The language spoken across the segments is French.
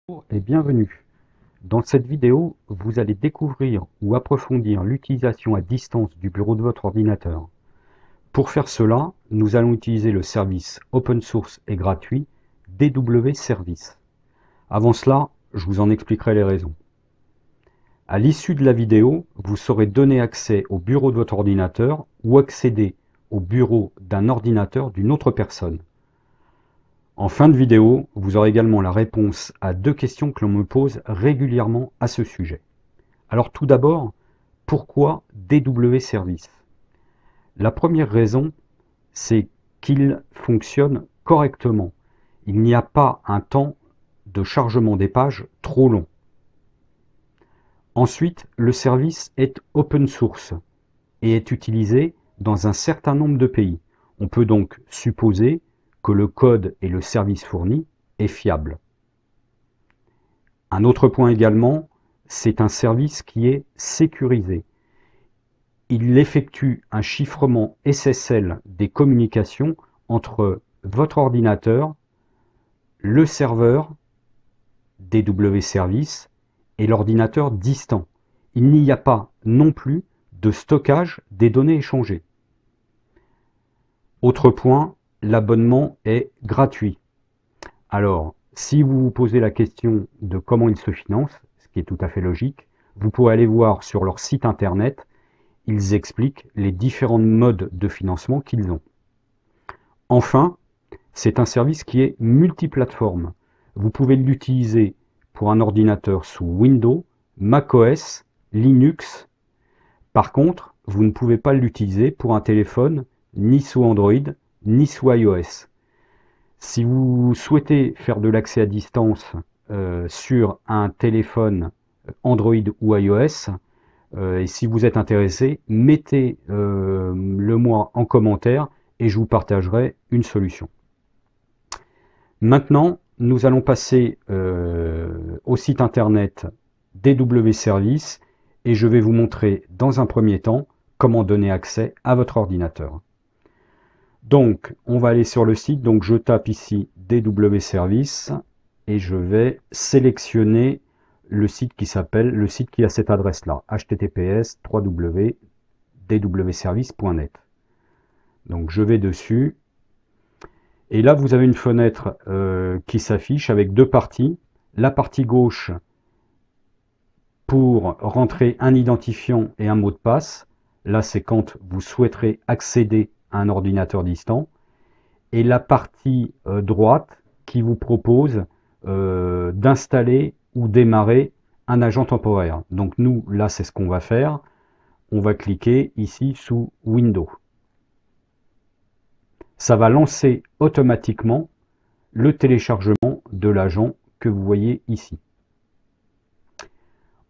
Bonjour et bienvenue. Dans cette vidéo, vous allez découvrir ou approfondir l'utilisation à distance du bureau de votre ordinateur. Pour faire cela, nous allons utiliser le service open source et gratuit DW Service. Avant cela, je vous en expliquerai les raisons. À l'issue de la vidéo, vous saurez donner accès au bureau de votre ordinateur ou accéder au bureau d'un ordinateur d'une autre personne. En fin de vidéo, vous aurez également la réponse à 2 questions que l'on me pose régulièrement à ce sujet. Alors tout d'abord, pourquoi DW Service? La première raison, c'est qu'il fonctionne correctement. Il n'y a pas un temps de chargement des pages trop long. Ensuite, le service est open source et est utilisé dans un certain nombre de pays. On peut donc supposer que le code et le service fourni est fiable. Un autre point également, c'est un service qui est sécurisé. Il effectue un chiffrement SSL des communications entre votre ordinateur, le serveur DW Service et l'ordinateur distant. Il n'y a pas non plus de stockage des données échangées. Autre point, l'abonnement est gratuit. Alors, si vous vous posez la question de comment il se finance, ce qui est tout à fait logique, vous pourrez aller voir sur leur site internet, ils expliquent les différents modes de financement qu'ils ont. Enfin, c'est un service qui est multiplateforme. Vous pouvez l'utiliser pour un ordinateur sous Windows, macOS, Linux. Par contre, vous ne pouvez pas l'utiliser pour un téléphone ni sous Android, ni sous iOS. Si vous souhaitez faire de l'accès à distance sur un téléphone Android ou iOS, et si vous êtes intéressé, mettez le moi en commentaire et je vous partagerai une solution. Maintenant, nous allons passer au site internet DW Service et je vais vous montrer dans un premier temps comment donner accès à votre ordinateur. Donc, on va aller sur le site, donc je tape ici DW Service et je vais sélectionner le site qui a cette adresse-là, https://www.dwservice.net. Donc je vais dessus, et là vous avez une fenêtre qui s'affiche avec deux parties. La partie gauche pour rentrer un identifiant et un mot de passe. Là c'est quand vous souhaiterez accéder à un ordinateur distant. Et la partie droite qui vous propose d'installer ou démarrer un agent temporaire. Donc nous, là, c'est ce qu'on va faire. On va cliquer ici sous Windows. Ça va lancer automatiquement le téléchargement de l'agent que vous voyez ici.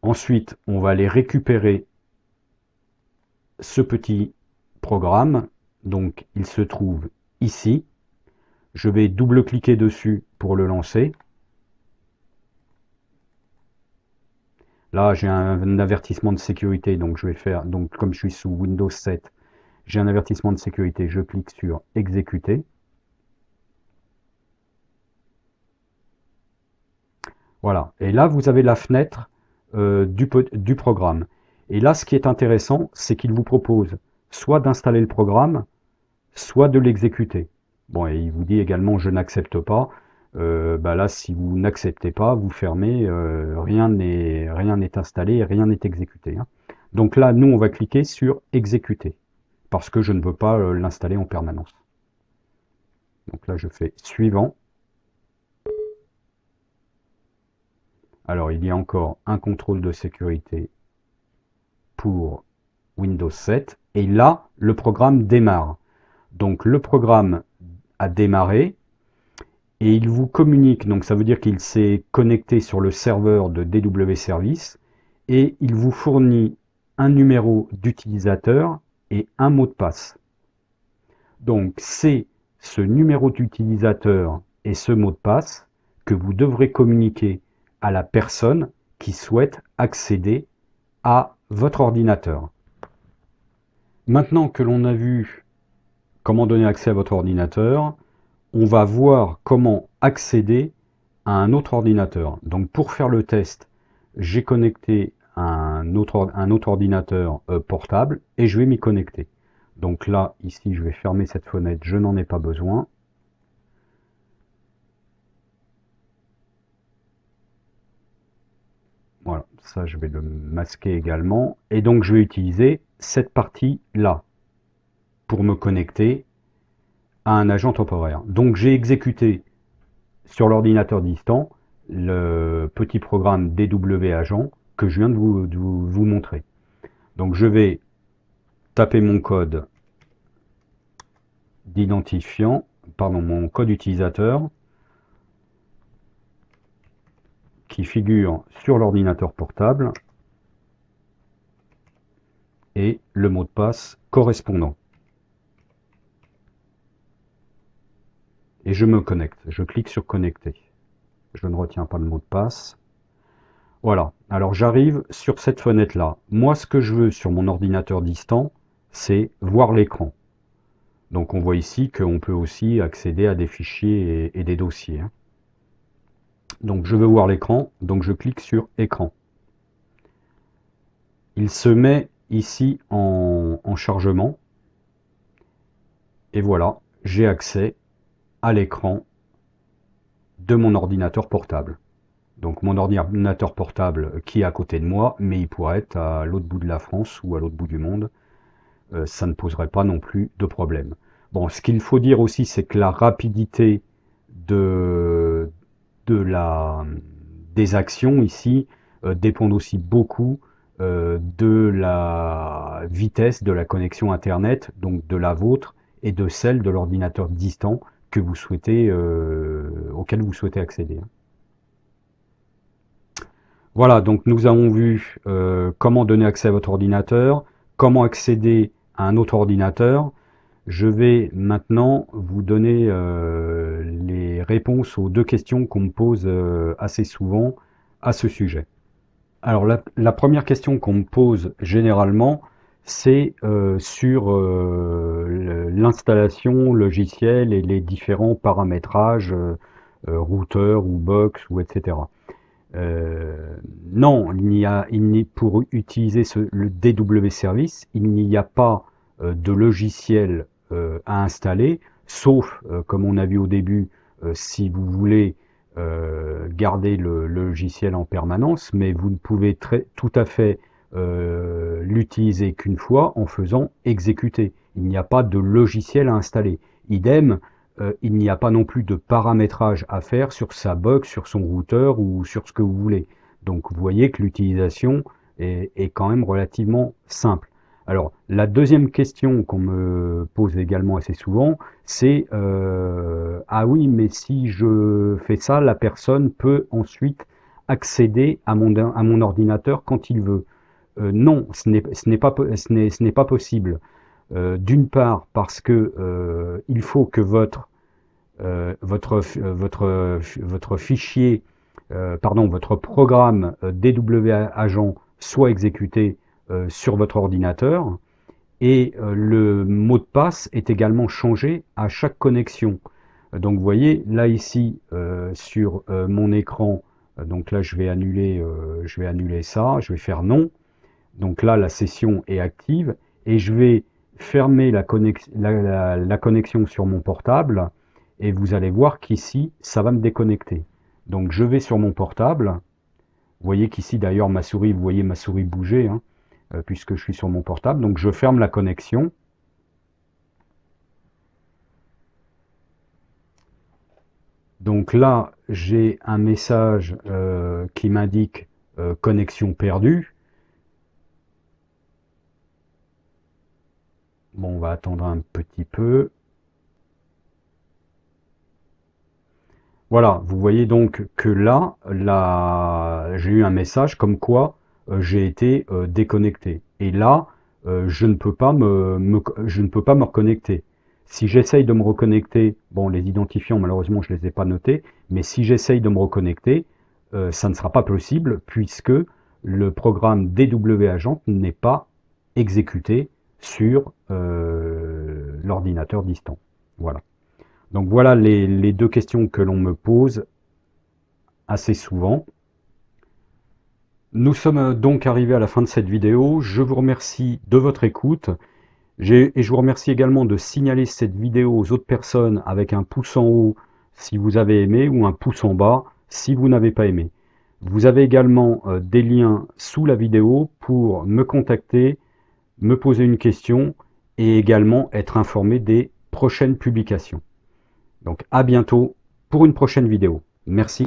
Ensuite, on va aller récupérer ce petit programme. Donc, il se trouve ici. Je vais double-cliquer dessus pour le lancer. Là, j'ai un avertissement de sécurité, donc je vais faire, donc comme je suis sous Windows 7, j'ai un avertissement de sécurité, je clique sur exécuter. Voilà, et là vous avez la fenêtre du programme. Et là, ce qui est intéressant, c'est qu'il vous propose soit d'installer le programme, soit de l'exécuter. Bon, et il vous dit également je n'accepte pas. Là, si vous n'acceptez pas, vous fermez, rien n'est installé, rien n'est exécuté, hein. Donc là, nous, on va cliquer sur exécuter, parce que je ne veux pas l'installer en permanence. Donc là, je fais suivant. Alors, il y a encore un contrôle de sécurité pour Windows 7, et là, le programme démarre. Donc le programme a démarré, et il vous communique, donc ça veut dire qu'il s'est connecté sur le serveur de DW Service, et il vous fournit un numéro d'utilisateur et un mot de passe. Donc c'est ce numéro d'utilisateur et ce mot de passe que vous devrez communiquer à la personne qui souhaite accéder à votre ordinateur. Maintenant que l'on a vu comment donner accès à votre ordinateur, on va voir comment accéder à un autre ordinateur. Donc pour faire le test, j'ai connecté un autre ordinateur portable et je vais m'y connecter. Donc là, ici, je vais fermer cette fenêtre, je n'en ai pas besoin. Voilà, ça je vais le masquer également. Et donc je vais utiliser cette partie-là pour me connecter à un agent temporaire. Donc j'ai exécuté sur l'ordinateur distant le petit programme DW Agent que je viens de vous montrer. Donc je vais taper mon code d'identifiant, pardon, mon code utilisateur qui figure sur l'ordinateur portable et le mot de passe correspondant. Et je me connecte. Je clique sur connecter. Je ne retiens pas le mot de passe. Voilà. Alors j'arrive sur cette fenêtre-là. Moi, ce que je veux sur mon ordinateur distant, c'est voir l'écran. Donc on voit ici qu'on peut aussi accéder à des fichiers et des dossiers. Donc je veux voir l'écran, donc je clique sur écran. Il se met ici en chargement. Et voilà, j'ai accès à l'écran de mon ordinateur portable. Donc mon ordinateur portable qui est à côté de moi, mais il pourrait être à l'autre bout de la France ou à l'autre bout du monde. Ça ne poserait pas non plus de problème. Bon, ce qu'il faut dire aussi, c'est que la rapidité de des actions ici dépendent aussi beaucoup de la vitesse de la connexion Internet, donc de la vôtre et de celle de l'ordinateur distant que vous souhaitez, auquel vous souhaitez accéder. Voilà, donc nous avons vu comment donner accès à votre ordinateur, comment accéder à un autre ordinateur. Je vais maintenant vous donner les réponses aux deux questions qu'on me pose assez souvent à ce sujet. Alors la première question qu'on me pose généralement, c'est sur l'installation logicielle et les différents paramétrages, routeur ou box ou etc. Non, pour utiliser le DW Service, il n'y a pas de logiciel à installer, sauf, comme on a vu au début, si vous voulez garder le logiciel en permanence, mais vous ne pouvez tout à fait l'utiliser qu'une fois en faisant exécuter. Il n'y a pas de logiciel à installer. Idem, il n'y a pas non plus de paramétrage à faire sur sa box, sur son routeur ou sur ce que vous voulez. Donc vous voyez que l'utilisation est quand même relativement simple. Alors la deuxième question qu'on me pose également assez souvent, c'est ah oui, mais si je fais ça, la personne peut ensuite accéder à mon ordinateur quand il veut. Non, ce n'est pas possible. D'une part parce que il faut que votre fichier, pardon, votre programme DW Agent soit exécuté sur votre ordinateur et le mot de passe est également changé à chaque connexion. Donc vous voyez là ici sur mon écran, donc là je vais annuler ça, je vais faire non. Donc là la session est active et je vais fermer la connexion sur mon portable et vous allez voir qu'ici ça va me déconnecter. Donc je vais sur mon portable, vous voyez qu'ici d'ailleurs ma souris, vous voyez ma souris bouger hein, puisque je suis sur mon portable, donc je ferme la connexion. Donc là j'ai un message qui m'indique connexion perdue. Bon, on va attendre un petit peu. Voilà, vous voyez donc que là, j'ai eu un message comme quoi j'ai été déconnecté. Et là, je ne peux pas je ne peux pas me reconnecter. Si j'essaye de me reconnecter, bon, les identifiants, malheureusement, je ne les ai pas notés, mais si j'essaye de me reconnecter, ça ne sera pas possible puisque le programme DW Agent n'est pas exécuté sur l'ordinateur distant. Voilà. Donc voilà les deux questions que l'on me pose assez souvent. Nous sommes donc arrivés à la fin de cette vidéo. Je vous remercie de votre écoute. Et je vous remercie également de signaler cette vidéo aux autres personnes avec un pouce en haut si vous avez aimé ou un pouce en bas si vous n'avez pas aimé. Vous avez également des liens sous la vidéo pour me contacter, me poser une question et également être informé des prochaines publications. Donc à bientôt pour une prochaine vidéo. Merci.